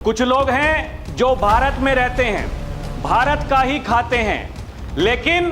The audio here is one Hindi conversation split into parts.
कुछ लोग हैं जो भारत में रहते हैं, भारत का ही खाते हैं, लेकिन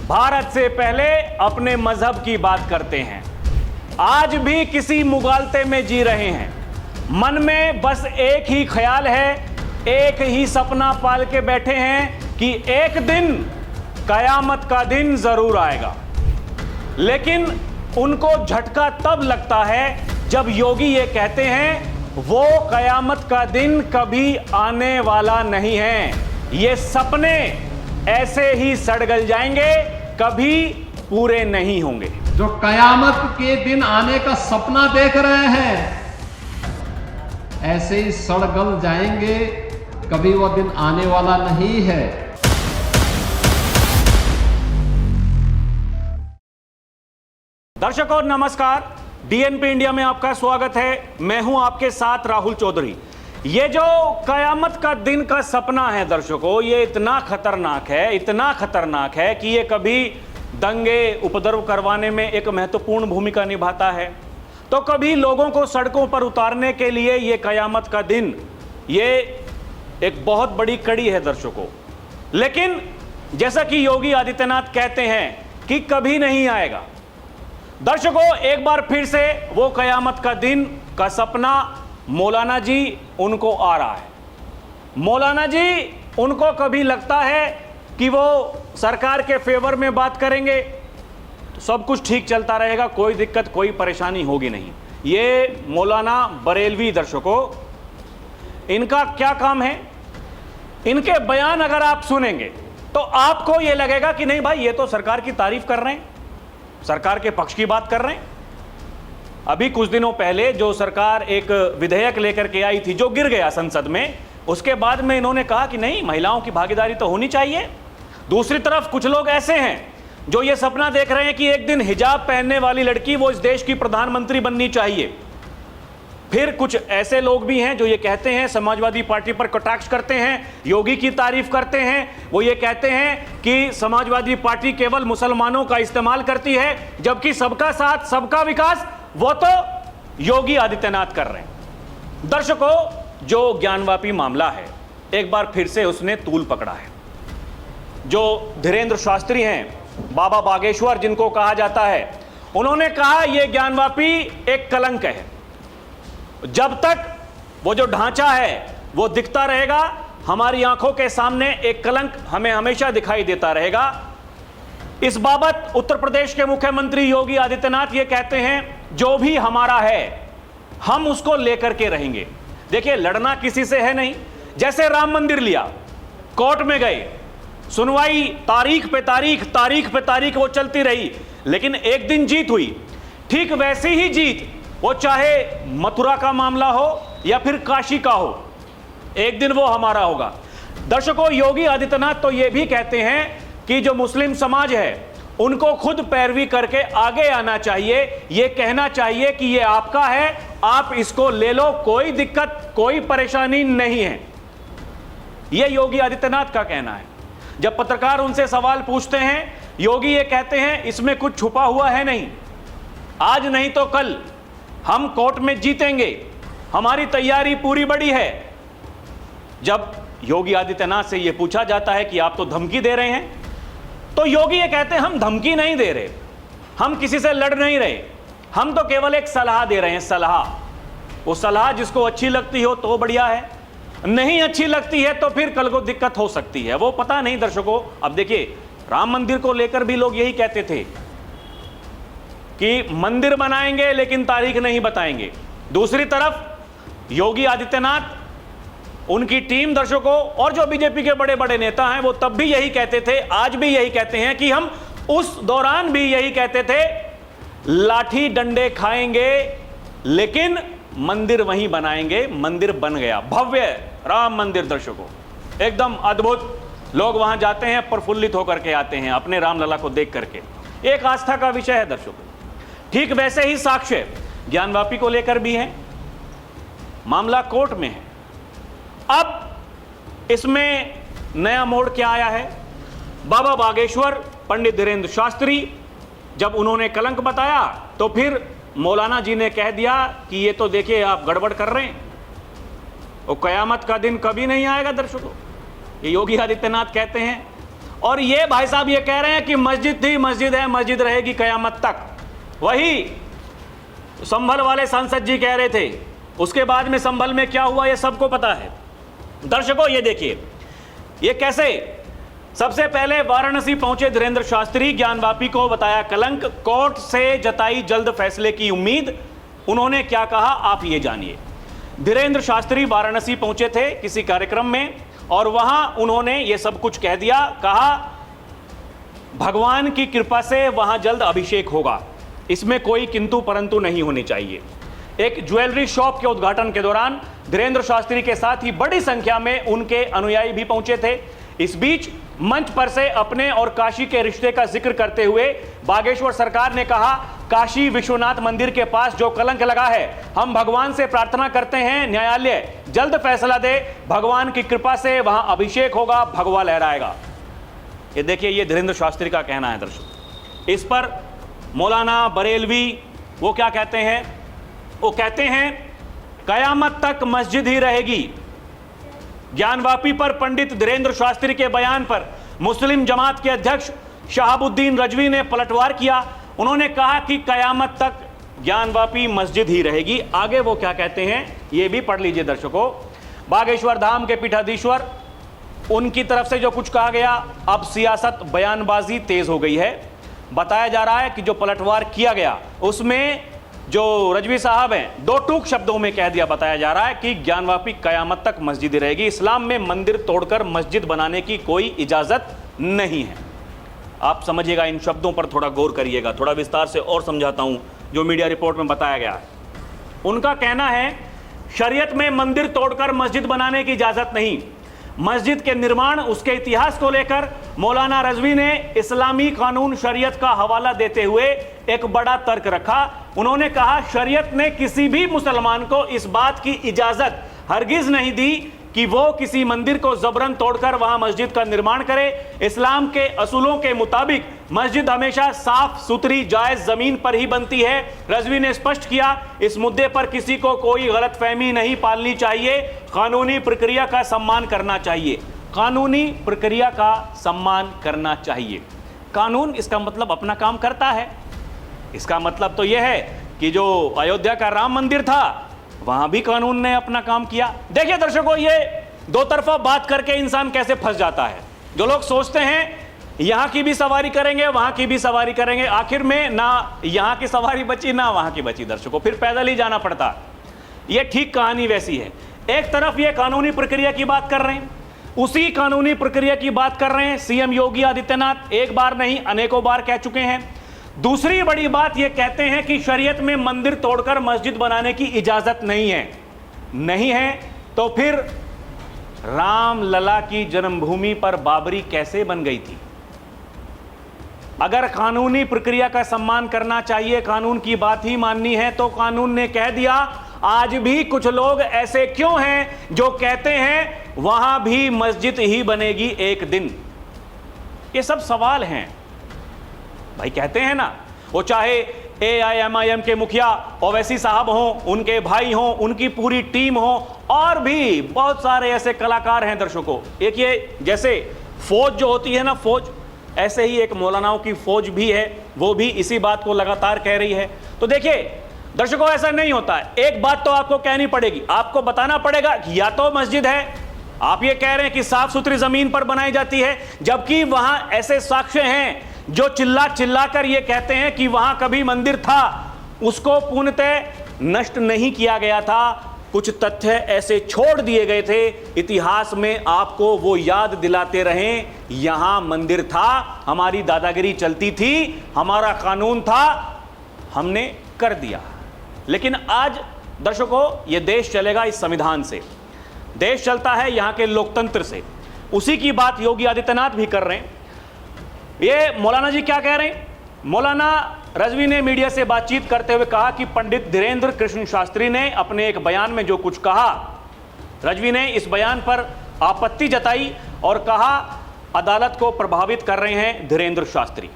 भारत से पहले अपने मजहब की बात करते हैं। आज भी किसी मुगालते में जी रहे हैं। मन में बस एक ही ख्याल है, एक ही सपना पाल के बैठे हैं कि एक दिन कयामत का दिन जरूर आएगा। लेकिन उनको झटका तब लगता है जब योगी ये कहते हैं वो कयामत का दिन कभी आने वाला नहीं है, ये सपने ऐसे ही सड़ गल जाएंगे, कभी पूरे नहीं होंगे। जो कयामत के दिन आने का सपना देख रहे हैं ऐसे ही सड़ गल जाएंगे, कभी वो दिन आने वाला नहीं है। दर्शकों नमस्कार, डीएनपी इंडिया में आपका स्वागत है। मैं हूं आपके साथ राहुल चौधरी। ये जो कयामत का दिन का सपना है दर्शकों, ये इतना खतरनाक है कि ये कभी दंगे उपद्रव करवाने में एक महत्वपूर्ण भूमिका निभाता है, तो कभी लोगों को सड़कों पर उतारने के लिए ये कयामत का दिन ये एक बहुत बड़ी कड़ी है दर्शकों। लेकिन जैसा कि योगी आदित्यनाथ कहते हैं कि कभी नहीं आएगा। दर्शकों, एक बार फिर से वो कयामत का दिन का सपना मौलाना जी उनको आ रहा है। मौलाना जी उनको कभी लगता है कि वो सरकार के फेवर में बात करेंगे तो सब कुछ ठीक चलता रहेगा, कोई दिक्कत कोई परेशानी होगी नहीं। ये मौलाना बरेलवी दर्शकों, इनका क्या काम है? इनके बयान अगर आप सुनेंगे तो आपको ये लगेगा कि नहीं भाई, ये तो सरकार की तारीफ कर रहे हैं, सरकार के पक्ष की बात कर रहे हैं। अभी कुछ दिनों पहले जो सरकार एक विधेयक लेकर के आई थी जो गिर गया संसद में, उसके बाद में इन्होंने कहा कि नहीं, महिलाओं की भागीदारी तो होनी चाहिए। दूसरी तरफ कुछ लोग ऐसे हैं जो ये सपना देख रहे हैं कि एक दिन हिजाब पहनने वाली लड़की वो इस देश की प्रधानमंत्री बननी चाहिए। फिर कुछ ऐसे लोग भी हैं जो ये कहते हैं, समाजवादी पार्टी पर कटाक्ष करते हैं, योगी की तारीफ करते हैं। वो ये कहते हैं कि समाजवादी पार्टी केवल मुसलमानों का इस्तेमाल करती है, जबकि सबका साथ सबका विकास वो तो योगी आदित्यनाथ कर रहे हैं। दर्शकों, जो ज्ञानवापी मामला है एक बार फिर से उसने तूल पकड़ा है। जो धीरेन्द्र शास्त्री हैं, बाबा बागेश्वर जिनको कहा जाता है, उन्होंने कहा यह ज्ञानवापी एक कलंक है। जब तक वो जो ढांचा है वो दिखता रहेगा, हमारी आंखों के सामने एक कलंक हमें हमेशा दिखाई देता रहेगा। इस बाबत उत्तर प्रदेश के मुख्यमंत्री योगी आदित्यनाथ ये कहते हैं जो भी हमारा है हम उसको लेकर के रहेंगे। देखिए, लड़ना किसी से है नहीं। जैसे राम मंदिर लिया, कोर्ट में गए, सुनवाई तारीख पे तारीख वो चलती रही, लेकिन एक दिन जीत हुई। ठीक वैसी ही जीत, वो चाहे मथुरा का मामला हो या फिर काशी का हो, एक दिन वो हमारा होगा। दर्शकों, योगी आदित्यनाथ तो ये भी कहते हैं कि जो मुस्लिम समाज है उनको खुद पैरवी करके आगे आना चाहिए, ये कहना चाहिए कि ये आपका है, आप इसको ले लो, कोई दिक्कत कोई परेशानी नहीं है। ये योगी आदित्यनाथ का कहना है। जब पत्रकार उनसे सवाल पूछते हैं, योगी ये कहते हैं इसमें कुछ छुपा हुआ है नहीं, आज नहीं तो कल हम कोर्ट में जीतेंगे, हमारी तैयारी पूरी बड़ी है। जब योगी आदित्यनाथ से यह पूछा जाता है कि आप तो धमकी दे रहे हैं, तो योगी ये कहते हैं हम धमकी नहीं दे रहे, हम किसी से लड़ नहीं रहे, हम तो केवल एक सलाह दे रहे हैं। सलाह, वो सलाह जिसको अच्छी लगती हो तो बढ़िया है, नहीं अच्छी लगती है तो फिर कल को दिक्कत हो सकती है। वो पता नहीं दर्शकों, अब देखिए, राम मंदिर को लेकर भी लोग यही कहते थे कि मंदिर बनाएंगे लेकिन तारीख नहीं बताएंगे। दूसरी तरफ योगी आदित्यनाथ, उनकी टीम दर्शकों और जो बीजेपी के बड़े बड़े नेता हैं वो तब भी यही कहते थे, आज भी यही कहते हैं कि हम उस दौरान भी यही कहते थे, लाठी डंडे खाएंगे लेकिन मंदिर वहीं बनाएंगे। मंदिर बन गया, भव्य राम मंदिर दर्शकों, एकदम अद्भुत। लोग वहां जाते हैं, प्रफुल्लित होकर के आते हैं अपने रामलला को देख करके। एक आस्था का विषय है दर्शकों। ठीक वैसे ही साक्ष्य ज्ञानवापी को लेकर भी है, मामला कोर्ट में है। अब इसमें नया मोड़ क्या आया है? बाबा बागेश्वर, पंडित धीरेन्द्र शास्त्री, जब उन्होंने कलंक बताया तो फिर मौलाना जी ने कह दिया कि ये तो देखिए आप गड़बड़ कर रहे हैं। वो कयामत का दिन कभी नहीं आएगा दर्शकों, ये योगी आदित्यनाथ कहते हैं। और ये भाई साहब ये कह रहे हैं कि मस्जिद थी, मस्जिद है, मस्जिद रहेगी कयामत तक। वही संभल वाले सांसद जी कह रहे थे, उसके बाद में संभल में क्या हुआ ये सबको पता है। दर्शकों ये देखिए ये कैसे, सबसे पहले वाराणसी पहुंचे धीरेन्द्र शास्त्री, ज्ञानवापी को बताया कलंक, कोर्ट से जताई जल्द फैसले की उम्मीद। उन्होंने क्या कहा आप ये जानिए। धीरेन्द्र शास्त्री वाराणसी पहुंचे थे किसी कार्यक्रम में और वहां उन्होंने ये सब कुछ कह दिया, कहा भगवान की कृपा से वहां जल्द अभिषेक होगा, इसमें कोई किंतु परंतु नहीं होनी चाहिए। एक ज्वेलरी शॉप के उद्घाटन के दौरान धीरेन्द्र शास्त्री के साथ ही बड़ी संख्या में उनके अनुयायी भी पहुंचे थे। इस बीच मंच पर से अपने और काशी के रिश्ते का जिक्र करते हुए बागेश्वर सरकार ने कहा, काशी विश्वनाथ मंदिर के पास जो कलंक लगा है, हम भगवान से प्रार्थना करते हैं न्यायालय जल्द फैसला दे, भगवान की कृपा से वहां अभिषेक होगा, भगवा लहराएगा। ये देखिए ये धीरेन्द्र शास्त्री का कहना है दर्शक। इस पर मौलाना बरेलवी वो क्या कहते हैं, वो कहते हैं कयामत तक मस्जिद ही रहेगी। ज्ञानवापी पर पंडित धीरेन्द्र शास्त्री के बयान पर मुस्लिम जमात के अध्यक्ष शहाबुद्दीन रजवी ने पलटवार किया। उन्होंने कहा कि कयामत तक ज्ञानवापी मस्जिद ही रहेगी। आगे वो क्या कहते हैं ये भी पढ़ लीजिए दर्शकों। बागेश्वर धाम के पीठाधीश्वर, उनकी तरफ से जो कुछ कहा गया, अब सियासत बयानबाजी तेज हो गई है। बताया जा रहा है कि जो पलटवार किया गया उसमें जो रजवी साहब हैं दो टूक शब्दों में कह दिया, बताया जा रहा है कि ज्ञानवापी कयामत तक मस्जिद रहेगी, इस्लाम में मंदिर तोड़कर मस्जिद बनाने की कोई इजाजत नहीं है। आप समझिएगा, इन शब्दों पर थोड़ा गौर करिएगा, थोड़ा विस्तार से और समझाता हूं जो मीडिया रिपोर्ट में बताया गया है। उनका कहना है शरीयत में मंदिर तोड़कर मस्जिद बनाने की इजाजत नहीं। मस्जिद के निर्माण, उसके इतिहास को लेकर मौलाना रजवी ने इस्लामी कानून शरीयत का हवाला देते हुए एक बड़ा तर्क रखा। उन्होंने कहा शरीयत ने किसी भी मुसलमान को इस बात की इजाजत हरगिज नहीं दी कि वो किसी मंदिर को जबरन तोड़कर वहां मस्जिद का निर्माण करे। इस्लाम के असूलों के मुताबिक मस्जिद हमेशा साफ सुथरी जायज जमीन पर ही बनती है। रजवी ने स्पष्ट किया इस मुद्दे पर किसी को कोई गलतफहमी नहीं पालनी चाहिए, कानूनी प्रक्रिया का सम्मान करना चाहिए। कानूनी प्रक्रिया का सम्मान करना चाहिए। कानून इसका मतलब अपना काम करता है। इसका मतलब तो यह है कि जो अयोध्या का राम मंदिर था वहां भी कानून ने अपना काम किया। देखिए दर्शकों, ये दो तरफा बात करके इंसान कैसे फंस जाता है। जो लोग सोचते हैं यहां की भी सवारी करेंगे, वहां की भी सवारी करेंगे, आखिर में ना यहां की सवारी बची ना वहां की बची दर्शकों, फिर पैदल ही जाना पड़ता। ये ठीक कहानी वैसी है। एक तरफ ये कानूनी प्रक्रिया की बात कर रहे हैं, उसी कानूनी प्रक्रिया की बात कर रहे हैं सीएम योगी आदित्यनाथ, एक बार नहीं अनेकों बार कह चुके हैं। दूसरी बड़ी बात ये कहते हैं कि शरीयत में मंदिर तोड़कर मस्जिद बनाने की इजाजत नहीं है। नहीं है तो फिर राम लला की जन्मभूमि पर बाबरी कैसे बन गई थी? अगर कानूनी प्रक्रिया का सम्मान करना चाहिए, कानून की बात ही माननी है, तो कानून ने कह दिया। आज भी कुछ लोग ऐसे क्यों हैं जो कहते हैं वहां भी मस्जिद ही बनेगी एक दिन? ये सब सवाल हैं भाई। कहते हैं ना, वो चाहे AIMIM के मुखिया ओवैसी साहब हों, उनके भाई हों, उनकी पूरी टीम हो, और भी बहुत सारे ऐसे कलाकार हैं दर्शकों। एक ये जैसे फौज जो होती है ना, फौज, ऐसे ही एक मौलानाओं की फौज भी है, वो भी इसी बात को लगातार कह रही है। तो देखिए दर्शकों, ऐसा नहीं होता है। एक बात तो आपको कहनी पड़ेगी, आपको बताना पड़ेगा कि या तो मस्जिद है, आप ये कह रहे हैं कि साफ सुथरी जमीन पर बनाई जाती है, जबकि वहां ऐसे साक्ष्य हैं जो चिल्ला चिल्ला कर ये कहते हैं कि वहां कभी मंदिर था, उसको पूर्णतः नष्ट नहीं किया गया था, कुछ तथ्य ऐसे छोड़ दिए गए थे इतिहास में, आपको वो याद दिलाते रहें यहां मंदिर था, हमारी दादागिरी चलती थी, हमारा कानून था, हमने कर दिया। लेकिन आज दर्शकों, ये देश चलेगा इस संविधान से, देश चलता है यहां के लोकतंत्र से। उसी की बात योगी आदित्यनाथ भी कर रहे हैं। ये मौलाना जी क्या कह रहे हैं? मौलाना रजवी ने मीडिया से बातचीत करते हुए कहा कि पंडित धीरेन्द्र कृष्ण शास्त्री ने अपने एक बयान में जो कुछ कहा, रजवी ने इस बयान पर आपत्ति जताई और कहा अदालत को प्रभावित कर रहे हैं धीरेन्द्र शास्त्री।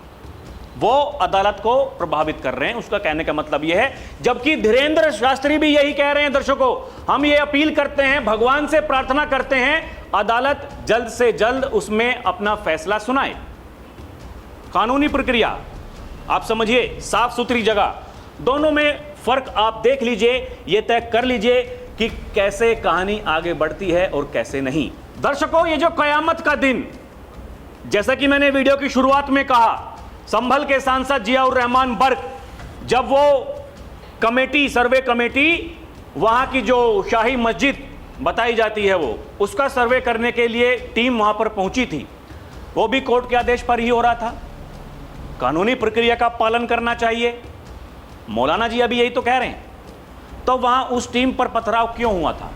वो अदालत को प्रभावित कर रहे हैं। उसका कहने का मतलब यह है, जबकि धीरेंद्र शास्त्री भी यही कह रहे हैं, दर्शकों हम ये अपील करते हैं, भगवान से प्रार्थना करते हैं, अदालत जल्द से जल्द उसमें अपना फैसला सुनाए। कानूनी प्रक्रिया आप समझिए, साफ सुथरी जगह, दोनों में फर्क आप देख लीजिए, यह तय कर लीजिए कि कैसे कहानी आगे बढ़ती है और कैसे नहीं। दर्शकों, ये जो कयामत का दिन, जैसा कि मैंने वीडियो की शुरुआत में कहा, संभल के सांसद जियाउर रहमान बर्क, जब वो कमेटी, सर्वे कमेटी, वहां की जो शाही मस्जिद बताई जाती है वो, उसका सर्वे करने के लिए टीम वहां पर पहुंची थी, वो भी कोर्ट के आदेश पर ही हो रहा था। कानूनी प्रक्रिया का पालन करना चाहिए, मौलाना जी अभी यही तो कह रहे हैं। तो वहां उस टीम पर पथराव क्यों हुआ था?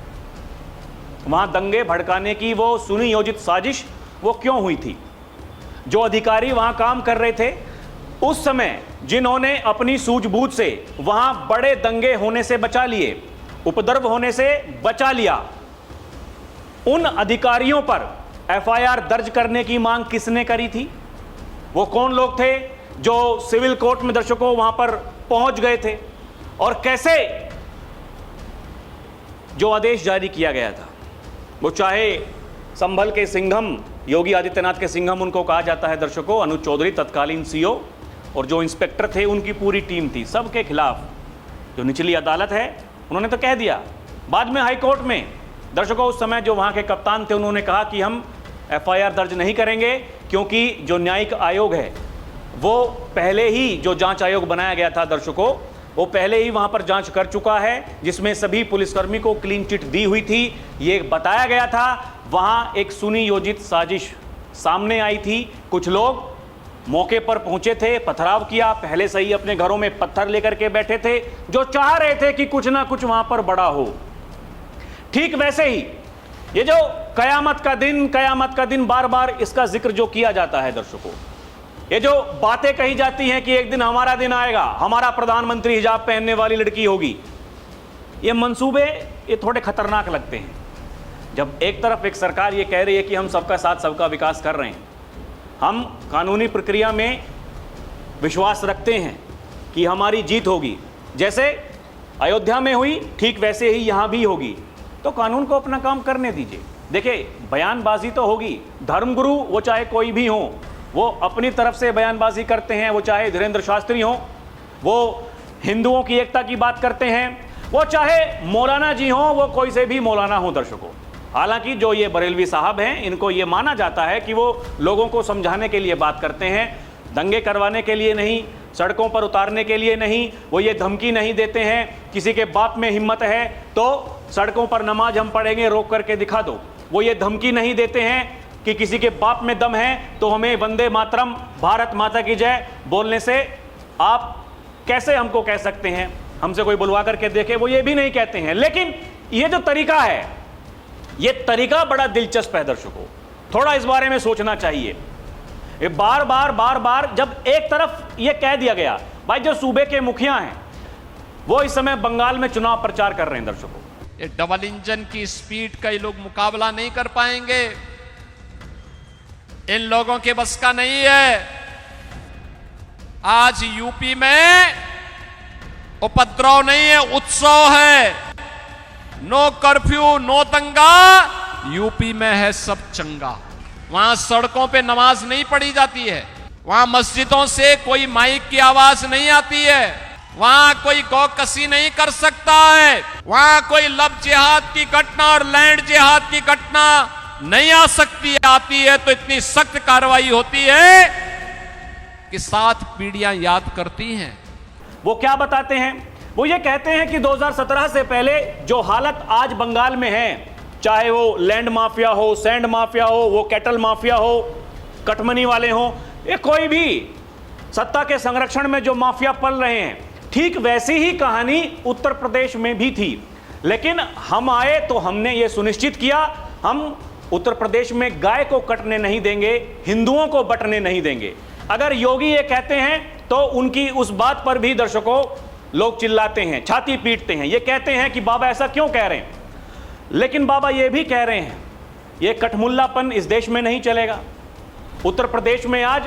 वहां दंगे भड़काने की वो सुनियोजित साजिश वो क्यों हुई थी? जो अधिकारी वहां काम कर रहे थे उस समय, जिन्होंने अपनी सूझबूझ से वहां बड़े दंगे होने से बचा लिए, उपद्रव होने से बचा लिया, उन अधिकारियों पर एफआईआर दर्ज करने की मांग किसने करी थी? वो कौन लोग थे जो सिविल कोर्ट में, दर्शकों, वहां पर पहुंच गए थे? और कैसे जो आदेश जारी किया गया था, वो चाहे संभल के सिंघम, योगी आदित्यनाथ के सिंघम उनको कहा जाता है दर्शकों, अनुज चौधरी तत्कालीन सीओ, और जो इंस्पेक्टर थे उनकी पूरी टीम थी, सबके खिलाफ जो निचली अदालत है उन्होंने तो कह दिया। बाद में हाई कोर्ट में, दर्शकों, उस समय जो वहां के कप्तान थे उन्होंने कहा कि हम एफआईआर दर्ज नहीं करेंगे, क्योंकि जो न्यायिक आयोग है वो पहले ही, जो जांच आयोग बनाया गया था दर्शकों, वो पहले ही वहां पर जांच कर चुका है, जिसमें सभी पुलिसकर्मी को क्लीन चिट दी हुई थी। ये बताया गया था, वहां एक सुनियोजित साजिश सामने आई थी। कुछ लोग मौके पर पहुंचे थे, पथराव किया, पहले से ही अपने घरों में पत्थर लेकर के बैठे थे, जो चाह रहे थे कि कुछ ना कुछ वहां पर बड़ा हो। ठीक वैसे ही ये जो कयामत का दिन बार बार इसका जिक्र जो किया जाता है दर्शकों, ये जो बातें कही जाती हैं कि एक दिन हमारा दिन आएगा, हमारा प्रधानमंत्री हिजाब पहनने वाली लड़की होगी, ये मंसूबे ये थोड़े खतरनाक लगते हैं। जब एक तरफ एक सरकार ये कह रही है कि हम सबका साथ सबका विकास कर रहे हैं, हम कानूनी प्रक्रिया में विश्वास रखते हैं कि हमारी जीत होगी, जैसे अयोध्या में हुई ठीक वैसे ही यहाँ भी होगी, तो कानून को अपना काम करने दीजिए। देखिए, बयानबाजी तो होगी, धर्मगुरु वो चाहे कोई भी हो, वो अपनी तरफ से बयानबाजी करते हैं, वो चाहे धीरेंद्र शास्त्री हो, वो हिंदुओं की एकता की बात करते हैं, वो चाहे मौलाना जी हो, वो कोई से भी मौलाना हो दर्शकों। हालांकि जो ये बरेलवी साहब हैं, इनको ये माना जाता है कि वो लोगों को समझाने के लिए बात करते हैं, दंगे करवाने के लिए नहीं, सड़कों पर उतारने के लिए नहीं। वो ये धमकी नहीं देते हैं किसी के बाप में हिम्मत है तो सड़कों पर नमाज हम पढ़ेंगे, रोक करके दिखा दो। वो ये धमकी नहीं देते हैं कि किसी के बाप में दम है तो हमें वंदे मातरम, भारत माता की जय बोलने से आप कैसे हमको कह सकते हैं, हमसे कोई बुलवा करके देखे, वो ये भी नहीं कहते हैं। लेकिन ये जो तरीका है, ये तरीका बड़ा दिलचस्प है दर्शकों, थोड़ा इस बारे में सोचना चाहिए। ये बार बार जब एक तरफ ये कह दिया गया, भाई जो सूबे के मुखिया हैं वो इस समय बंगाल में चुनाव प्रचार कर रहे हैं दर्शकों, ये डबल इंजन की स्पीड का ये लोग मुकाबला नहीं कर पाएंगे, इन लोगों के बस का नहीं है। आज यूपी में उपद्रव नहीं है, उत्सव है। नो कर्फ्यू, नो दंगा, यूपी में है सब चंगा। वहां सड़कों पे नमाज नहीं पढ़ी जाती है, वहां मस्जिदों से कोई माइक की आवाज नहीं आती है, वहां कोई गौकसी नहीं कर सकता है, वहां कोई लव जिहाद की घटना और लैंड जिहाद की घटना नहीं आ सकती। आती है तो इतनी सख्त कार्रवाई होती है कि 7 पीढ़ियां याद करती हैं। वो क्या बताते हैं? वो ये कहते हैं कि 2017 से पहले जो हालत आज बंगाल में है, चाहे वो लैंड माफिया हो, सैंड माफिया हो, वो कैटल माफिया हो, कटमनी वाले हो, ये कोई भी सत्ता के संरक्षण में जो माफिया पल रहे हैं, ठीक वैसी ही कहानी उत्तर प्रदेश में भी थी। लेकिन हम आए तो हमने ये सुनिश्चित किया, हम उत्तर प्रदेश में गाय को कटने नहीं देंगे, हिंदुओं को बंटने नहीं देंगे। अगर योगी ये कहते हैं तो उनकी उस बात पर भी दर्शकों लोग चिल्लाते हैं, छाती पीटते हैं, ये कहते हैं कि बाबा ऐसा क्यों कह रहे हैं। लेकिन बाबा ये भी कह रहे हैं ये कठमुल्लापन इस देश में नहीं चलेगा। उत्तर प्रदेश में आज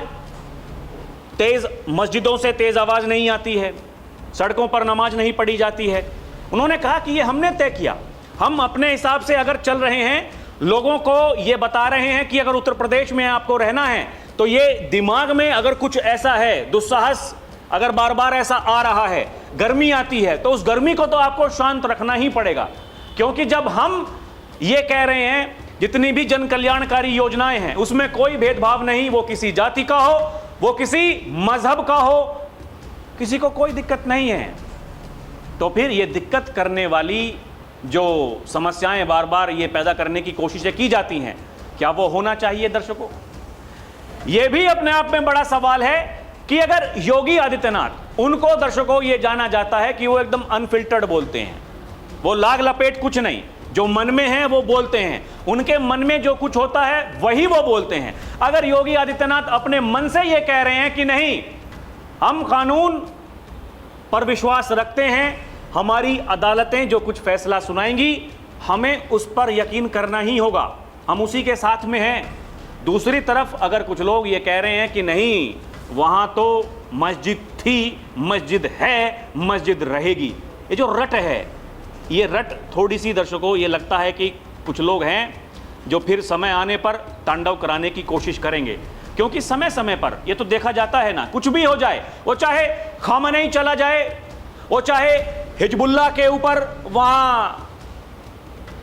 तेज मस्जिदों से तेज आवाज नहीं आती है, सड़कों पर नमाज नहीं पढ़ी जाती है। उन्होंने कहा कि ये हमने तय किया, हम अपने हिसाब से अगर चल रहे हैं, लोगों को ये बता रहे हैं कि अगर उत्तर प्रदेश में आपको रहना है तो ये दिमाग में अगर कुछ ऐसा है, दुस्साहस अगर बार बार ऐसा आ रहा है, गर्मी आती है, तो उस गर्मी को तो आपको शांत रखना ही पड़ेगा। क्योंकि जब हम ये कह रहे हैं जितनी भी जन कल्याणकारी योजनाएं हैं उसमें कोई भेदभाव नहीं, वो किसी जाति का हो, वो किसी मजहब का हो, किसी को कोई दिक्कत नहीं है, तो फिर ये दिक्कत करने वाली जो समस्याएं बार बार ये पैदा करने की कोशिशें की जाती हैं, क्या वो होना चाहिए? दर्शकों, ये भी अपने आप में बड़ा सवाल है कि अगर योगी आदित्यनाथ, उनको दर्शकों ये जाना जाता है कि वो एकदम अनफिल्टर्ड बोलते हैं, वो लाग लपेट कुछ नहीं, जो मन में है वो बोलते हैं, उनके मन में जो कुछ होता है वही वो बोलते हैं। अगर योगी आदित्यनाथ अपने मन से ये कह रहे हैं कि नहीं, हम कानून पर विश्वास रखते हैं, हमारी अदालतें जो कुछ फैसला सुनाएंगी हमें उस पर यकीन करना ही होगा, हम उसी के साथ में हैं। दूसरी तरफ अगर कुछ लोग ये कह रहे हैं कि नहीं, वहां तो मस्जिद थी, मस्जिद है, मस्जिद रहेगी, ये जो रट है, ये रट थोड़ी सी दर्शकों ये लगता है कि कुछ लोग हैं जो फिर समय आने पर तांडव कराने की कोशिश करेंगे। क्योंकि समय समय पर ये तो देखा जाता है ना, कुछ भी हो जाए, वो चाहे खामनेई चला जाए, वो चाहे हिजबुल्लाह के ऊपर वहां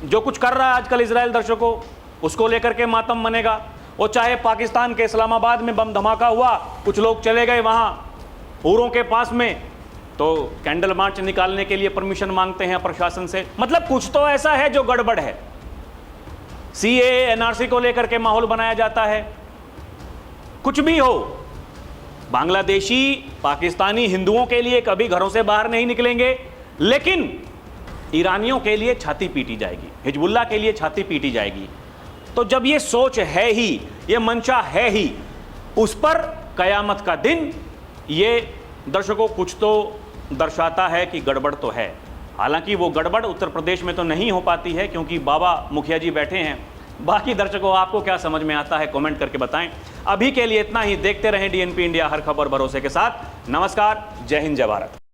जो कुछ कर रहा है आजकल इजराइल, दर्शकों उसको लेकर के मातम मनेगा, वो चाहे पाकिस्तान के इस्लामाबाद में बम धमाका हुआ, कुछ लोग चले गए वहां हूरों के पास में, तो कैंडल मार्च निकालने के लिए परमिशन मांगते हैं प्रशासन से। मतलब कुछ तो ऐसा है जो गड़बड़ है। सीए एनआरसी को लेकर के माहौल बनाया जाता है, कुछ भी हो, बांग्लादेशी पाकिस्तानी हिंदुओं के लिए कभी घरों से बाहर नहीं निकलेंगे, लेकिन ईरानियों के लिए छाती पीटी जाएगी, हिजबुल्लाह के लिए छाती पीटी जाएगी। तो जब ये सोच है ही, ये मंशा है ही, उस पर कयामत का दिन ये दर्शकों कुछ तो दर्शाता है कि गड़बड़ तो है। हालांकि वो गड़बड़ उत्तर प्रदेश में तो नहीं हो पाती है क्योंकि बाबा मुखिया जी बैठे हैं। बाकी दर्शकों आपको क्या समझ में आता है कमेंट करके बताएं। अभी के लिए इतना ही, देखते रहें डीएनपी इंडिया, हर खबर भरोसे के साथ। नमस्कार, जय हिंद, जय भारत।